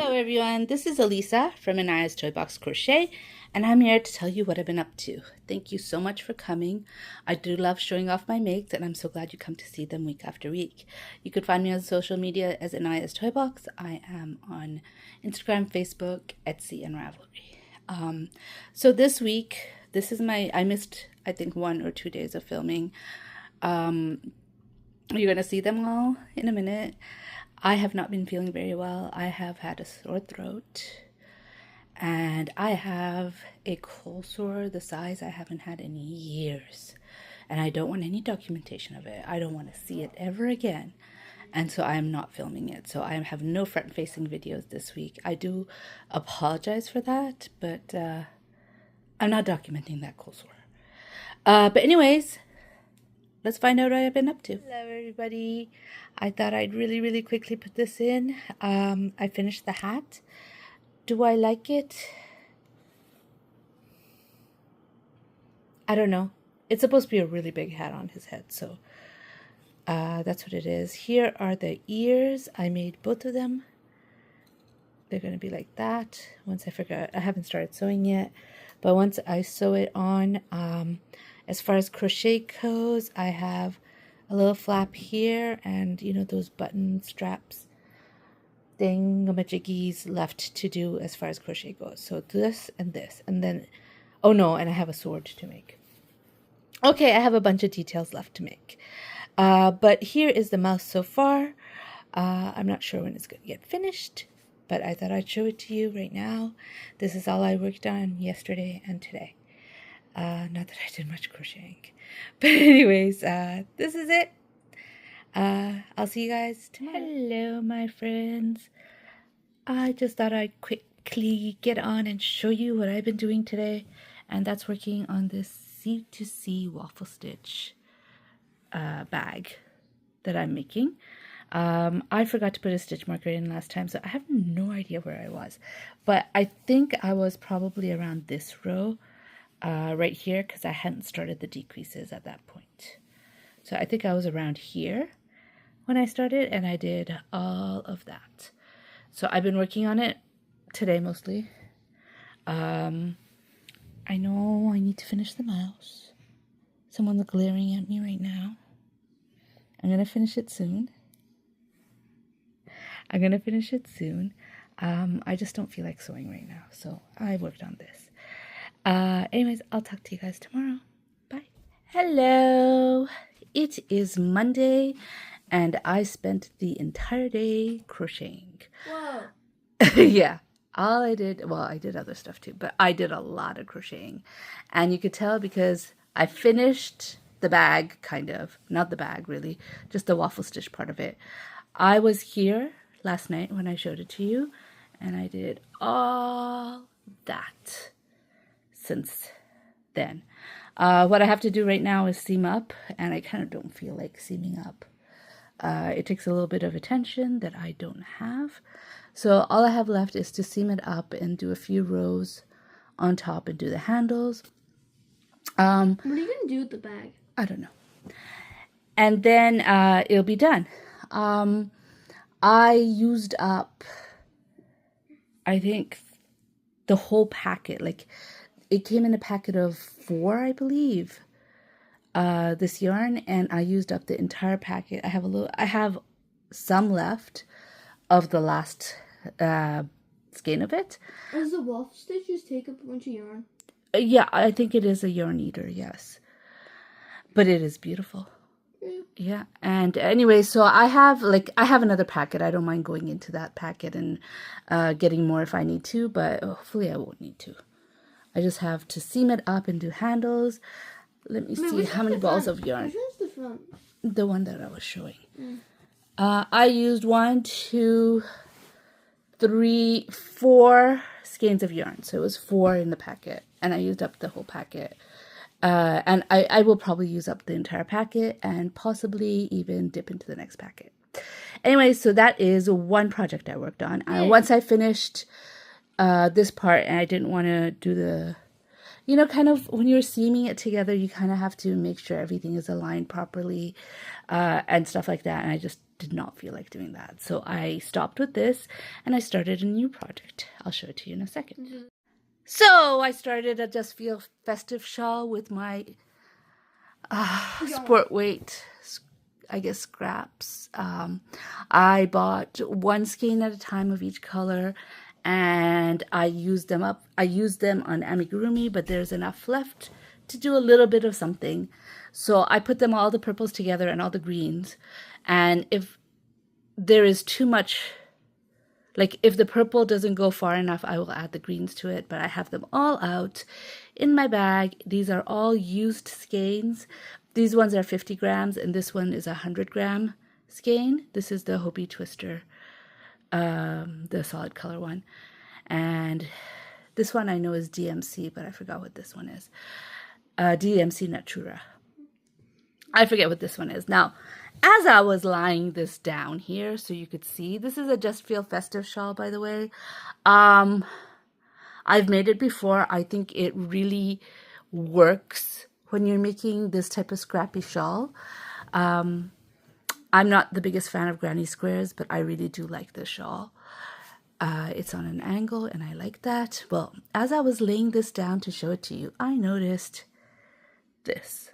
Hello everyone, this is Elisa from Anaya's Toy Box Crochet, and I'm here to tell you what I've been up to. Thank you so much for coming. I do love showing off my makes, and I'm so glad you come to see them week after week. You can find me on social media as Anaya's Toy Box. I am on Instagram, Facebook, Etsy, and Ravelry. So this week, I missed I think 1 or 2 days of filming. You're going to see them all in a minute. I have not been feeling very well. I have had a sore throat, and I have a cold sore the size I haven't had in years, and I don't want any documentation of it. I don't want to see it ever again, and so I am not filming it. So I have no front-facing videos this week. I do apologize for that, but I'm not documenting that cold sore. But anyways, let's find out what I've been up to. Hello everybody. I thought I'd really quickly put this in. I finished the hat. Do I like it? I don't know. It's supposed to be a really big hat on his head, so that's what it is. Here are the ears. I made both of them. They're going to be like that. Once I figure out, I haven't started sewing yet, but once I sew it on, as far as crochet goes, I have a little flap here and, you know, those button straps thingamajiggies left to do as far as crochet goes. So this, and then, oh no, and I have a sword to make. Okay, I have a bunch of details left to make. But here is the mouse so far. I'm not sure when it's going to get finished, but I thought I'd show it to you right now. This is all I worked on yesterday and today. Not that I did much crocheting. But anyways, this is it. I'll see you guys tomorrow. Hello, my friends. I just thought I'd quickly get on and show you what I've been doing today. And that's working on this C2C waffle stitch bag that I'm making. I forgot to put a stitch marker in last time, so I have no idea where I was. But I think I was probably around this row. Right here, because I hadn't started the decreases at that point. So I think I was around here when I started, and I did all of that. So I've been working on it today mostly. I know I need to finish the mouse. Someone's glaring at me right now. I'm going to finish it soon. I just don't feel like sewing right now, so I worked on this. Anyways, I'll talk to you guys tomorrow. Bye. Hello. It is Monday, and I spent the entire day crocheting. Whoa. Yeah. All I did, well, I did other stuff too, but I did a lot of crocheting. And you could tell because I finished the bag, kind of. Not the bag, really. Just the waffle stitch part of it. I was here last night when I showed it to you, and I did all that since then. What I have to do right now is seam up, and I kind of don't feel like seaming up. It takes a little bit of attention that I don't have. So all I have left is to seam it up and do a few rows on top and do the handles. What are you going to do with the bag? I don't know. And then it'll be done. I used up, I think, the whole packet. Like, it came in a packet of 4, I believe, this yarn, and I used up the entire packet. I have some left of the last skein of it. Does the waffle stitches take up a bunch of yarn? Yeah, I think it is a yarn eater, yes. But it is beautiful. Yeah, and anyway, so I have another packet. I don't mind going into that packet and getting more if I need to, but hopefully I won't need to. I just have to seam it up and do handles. Let me see how many balls of yarn. Which one's the front? The one that I was showing. I used 1, 2, 3, 4 skeins of yarn. So it was 4 in the packet, and I used up the whole packet. And I will probably use up the entire packet and possibly even dip into the next packet. Anyway, so that is one project I worked on. Once I finished this part, and I didn't want to do the, you know, kind of when you're seaming it together, you kind of have to make sure everything is aligned properly and stuff like that. And I just did not feel like doing that. So I stopped with this and I started a new project. I'll show it to you in a second. So I started a Just Feel Festive shawl with my sport weight, I guess, scraps. I bought one skein at a time of each color, and I used them up. I used them on amigurumi, but there's enough left to do a little bit of something. So I put them all the purples together and all the greens. And if there is too much, like if the purple doesn't go far enough, I will add the greens to it. But I have them all out in my bag. These are all used skeins. These ones are 50 grams, and this one is a 100-gram skein. This is the Hobie Twister, the solid color one. And this one I know is DMC, but I forgot what this one is. DMC Natura. I forget what this one is. Now, as I was lying this down here so you could see, this is a Just Feel Festive shawl, by the way. I've made it before. I think it really works when you're making this type of scrappy shawl. I'm not the biggest fan of granny squares, but I really do like this shawl. It's on an angle, and I like that. Well, as I was laying this down to show it to you, I noticed this.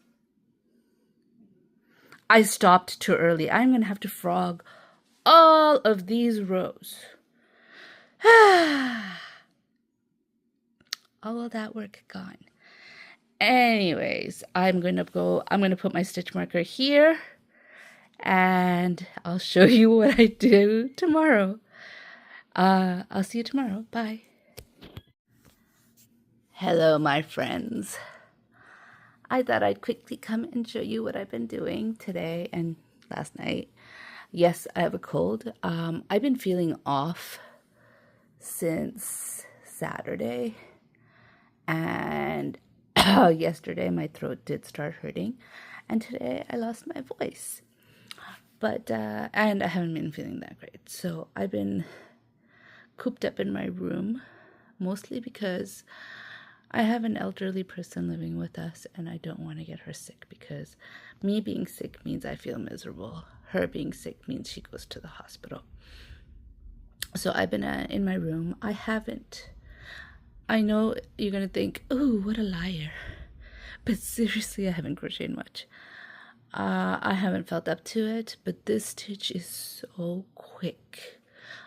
I stopped too early. I'm going to have to frog all of these rows. All of that work gone. Anyways, I'm going to put my stitch marker here, and I'll show you what I do tomorrow. I'll see you tomorrow. Bye. Hello, my friends. I thought I'd quickly come and show you what I've been doing today and last night. Yes, I have a cold. I've been feeling off since Saturday, and yesterday my throat did start hurting, and today I lost my voice. But and I haven't been feeling that great. So I've been cooped up in my room, mostly because I have an elderly person living with us, and I don't want to get her sick, because me being sick means I feel miserable. Her being sick means she goes to the hospital. So I've been in my room. I know you're going to think, oh, what a liar. But seriously, I haven't crocheted much. I haven't felt up to it, but this stitch is so quick.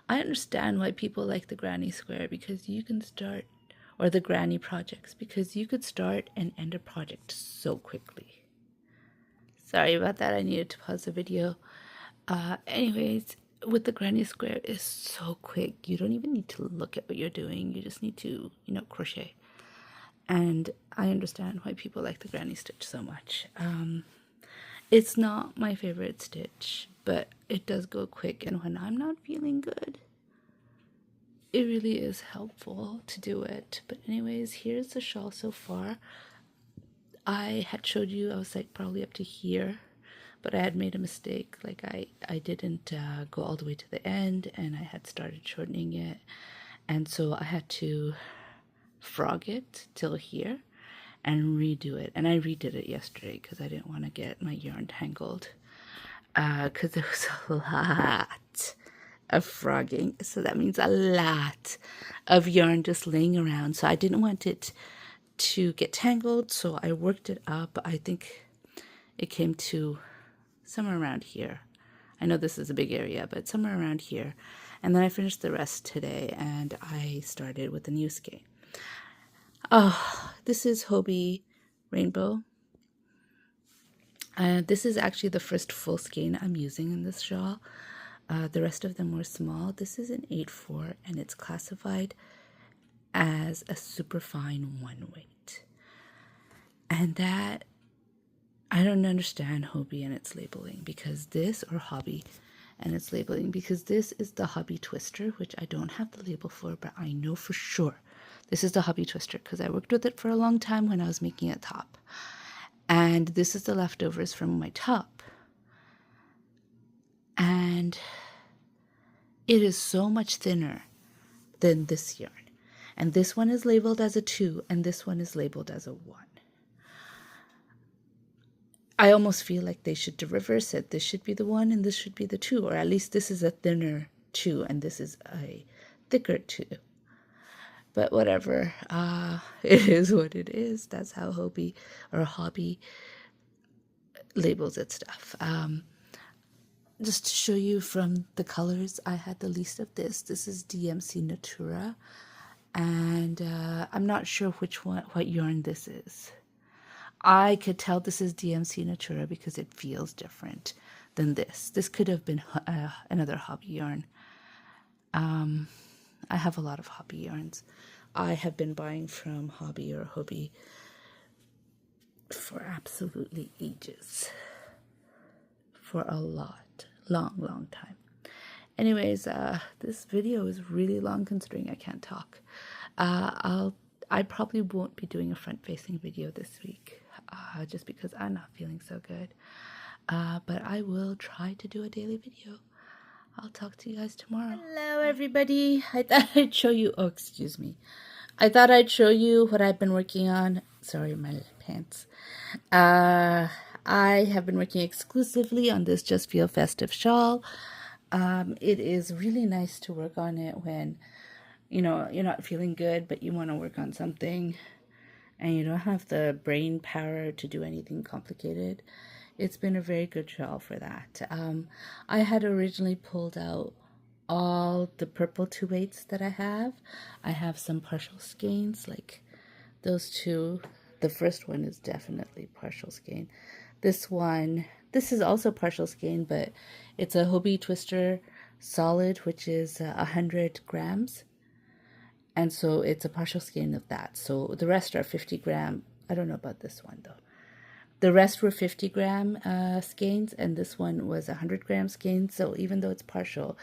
I understand why people like the granny square, because you can start, or the granny projects, because you could start and end a project so quickly. Sorry about that. I needed to pause the video. Anyways, with the granny square, it's so quick. You don't even need to look at what you're doing. You just need to, crochet. And I understand why people like the granny stitch so much. It's not my favorite stitch, but it does go quick. And when I'm not feeling good, it really is helpful to do it. But anyways, here's the shawl so far. I had showed you I was like probably up to here, but I had made a mistake. Like I didn't go all the way to the end, and I had started shortening it, and so I had to frog it till here and redo it. And I redid it yesterday because I didn't want to get my yarn tangled, because there was a lot of frogging, so that means a lot of yarn just laying around. So I didn't want it to get tangled, so I worked it up. I think it came to somewhere around here. I know this is a big area, but somewhere around here. And then I finished the rest today, and I started with the new skein. Oh, this is Hobie Rainbow. This is actually the first full skein I'm using in this shawl. The rest of them were small. This is an 8/4, and it's classified as a superfine 1 weight. And that, I don't understand Hobie and its labeling, because this, or Hobby and its labeling, because this is the Hobby Twister, which I don't have the label for, but I know for sure this is the Hobby Twister because I worked with it for a long time when I was making a top. And this is the leftovers from my top. And it is so much thinner than this yarn. And this one is labeled as a 2, and this one is labeled as a 1. I almost feel like they should reverse it. This should be the 1 and this should be the 2, or at least this is a thinner 2 and this is a thicker 2. But whatever, it is what it is. That's how hobby labels its stuff. Just to show you from the colors, I had the least of this. This is DMC Natura, and I'm not sure what yarn this is. I could tell this is DMC Natura because it feels different than this. This could have been another hobby yarn. I have a lot of hobby yarns. I have been buying from Hobby or Hobby for absolutely ages. For a long time. Anyways, this video is really long considering I can't talk. I probably won't be doing a front-facing video this week, just because I'm not feeling so good. But I will try to do a daily video. I'll talk to you guys tomorrow. Hello, everybody. I thought I'd show you. Oh, excuse me. I thought I'd show you what I've been working on. Sorry, my pants. I have been working exclusively on this Just Feel Festive shawl. It is really nice to work on it when, you know, you're not feeling good, but you want to work on something and you don't have the brain power to do anything complicated. It's been a very good shawl for that. I had originally pulled out all the purple 2/8s that I have. I have some partial skeins, like those two. The first one is definitely partial skein. This one, this is also partial skein, but it's a Hobie Twister solid, which is 100 grams. And so it's a partial skein of that. So the rest are 50 gram. I don't know about this one though. The rest were 50 gram skeins, and this one was 100 gram skeins. So even though it's partial,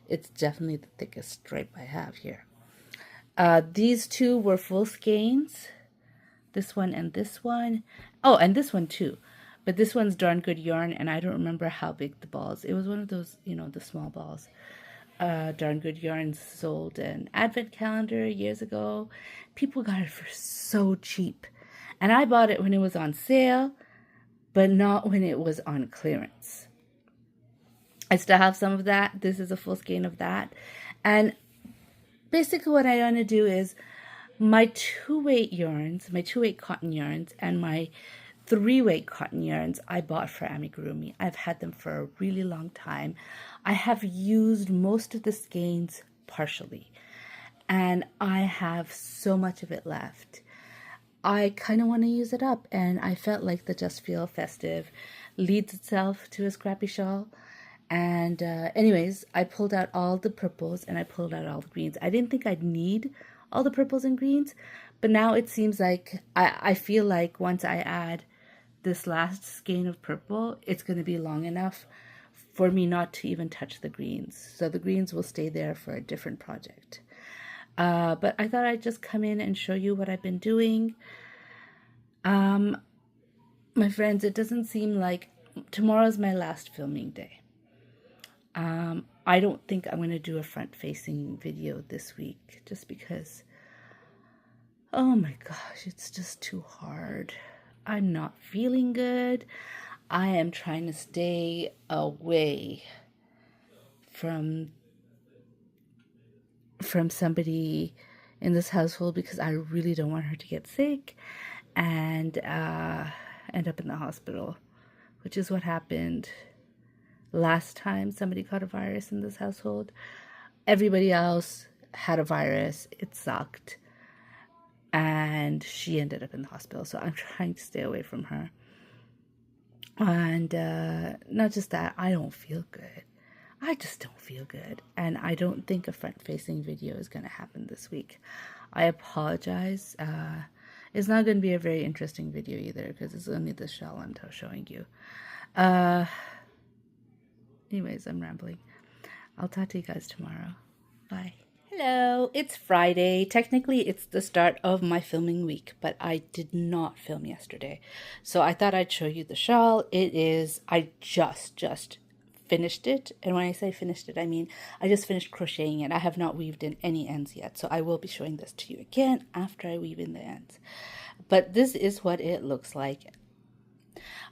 it's definitely the thickest stripe I have here. These two were full skeins. This one and this one. Oh, and this one too. But this one's darn good yarn, and I don't remember how big the balls. It was one of those, you know, the small balls. Darn good yarn sold an advent calendar years ago. People got it for so cheap. And I bought it when it was on sale, but not when it was on clearance. I still have some of that. This is a full skein of that. And basically what I want to do is my 2/8 yarns, my 2/8 cotton yarns, and my 3/8 cotton yarns I bought for amigurumi. I've had them for a really long time. I have used most of the skeins partially, and I have so much of it left. I kind of want to use it up, and I felt like the Just Feel Festive leads itself to a scrappy shawl. And anyways, I pulled out all the purples and I pulled out all the greens. I didn't think I'd need all the purples and greens, but now it seems like I feel like once I add this last skein of purple, it's going to be long enough for me not to even touch the greens. So the greens will stay there for a different project. But I thought I'd just come in and show you what I've been doing. My friends, it doesn't seem like tomorrow's my last filming day. I don't think I'm going to do a front-facing video this week just because, oh my gosh, it's just too hard. I'm not feeling good. I am trying to stay away from somebody in this household because I really don't want her to get sick and end up in the hospital, which is what happened last time somebody caught a virus in this household. Everybody else had a virus. It sucked. And she ended up in the hospital. So I'm trying to stay away from her. And not just that, I don't feel good. I just don't feel good. And I don't think a front-facing video is going to happen this week. I apologize. It's not going to be a very interesting video either because it's only the shell I'm showing you. Anyways, I'm rambling. I'll talk to you guys tomorrow. Bye. Hello, it's Friday. Technically, it's the start of my filming week, but I did not film yesterday. So I thought I'd show you the shawl. It is, I just finished it. And when I say finished it, I mean, I just finished crocheting it. I have not weaved in any ends yet. So I will be showing this to you again after I weave in the ends. But this is what it looks like.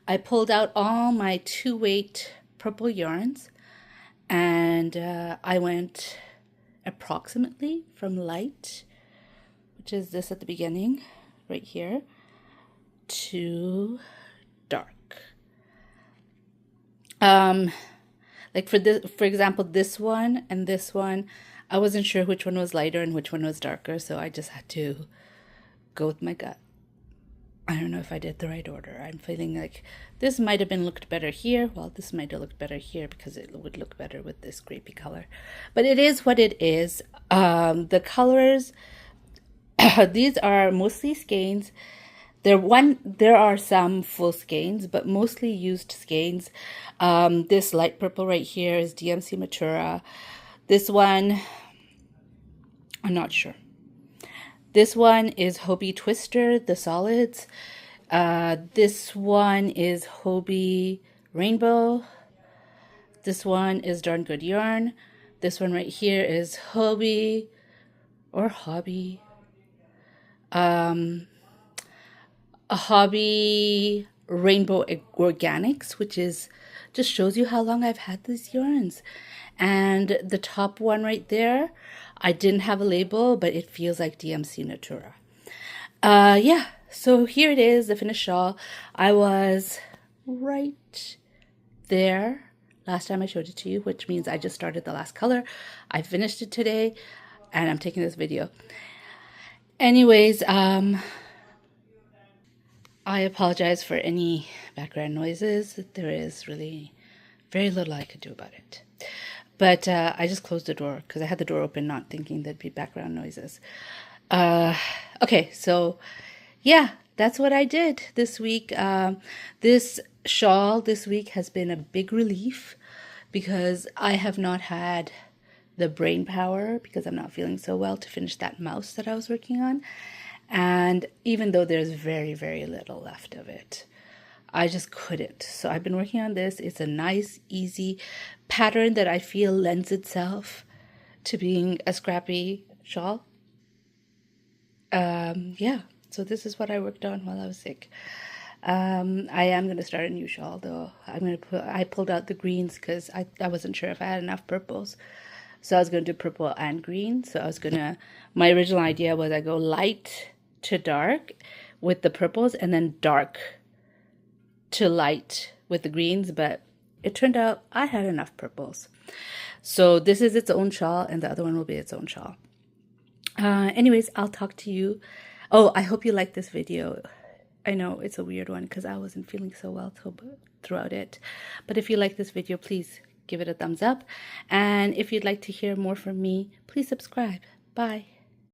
I pulled out all my 2-weight purple yarns, and I went approximately from light, which is this at the beginning, right here, to dark. Like for example, this one and this one, I wasn't sure which one was lighter and which one was darker, so I just had to go with my gut. I don't know if I did the right order. I'm feeling like this might have been looked better here. Well, this might have looked better here because it would look better with this grapey color. But it is what it is. The colors, these are mostly skeins. There are some full skeins, but mostly used skeins. This light purple right here is DMC Matura. This one, I'm not sure. This one is Hobie Twister, the solids. This one is Hobie Rainbow. This one is Darn Good Yarn. This one right here is Hobie or Hobby. A Hobby Rainbow Organics, which is just shows you how long I've had these yarns. And the top one right there, I didn't have a label, but it feels like DMC Natura. Yeah, so here it is, the finished shawl. I was right there last time I showed it to you, which means I just started the last color. I finished it today, and I'm taking this video. Anyways, I apologize for any background noises. There is really very little I could do about it. But I just closed the door because I had the door open, not thinking there'd be background noises. Okay, so yeah, that's what I did this week. This shawl this week has been a big relief because I have not had the brain power, because I'm not feeling so well, to finish that mouse that I was working on. And even though there's very, very little left of it, I just couldn't. So I've been working on this. It's a nice, easy pattern that I feel lends itself to being a scrappy shawl. Yeah, so this is what I worked on while I was sick. I am going to start a new shawl, though. I pulled out the greens because I wasn't sure if I had enough purples. So I was going to do purple and green. So my original idea was I go light to dark with the purples and then dark to light with the greens, but it turned out I had enough purples. So this is its own shawl, and the other one will be its own shawl. Anyways, I'll talk to you. Oh, I hope you like this video. I know it's a weird one because I wasn't feeling so well throughout it. But if you like this video, please give it a thumbs up. And if you'd like to hear more from me, please subscribe. Bye.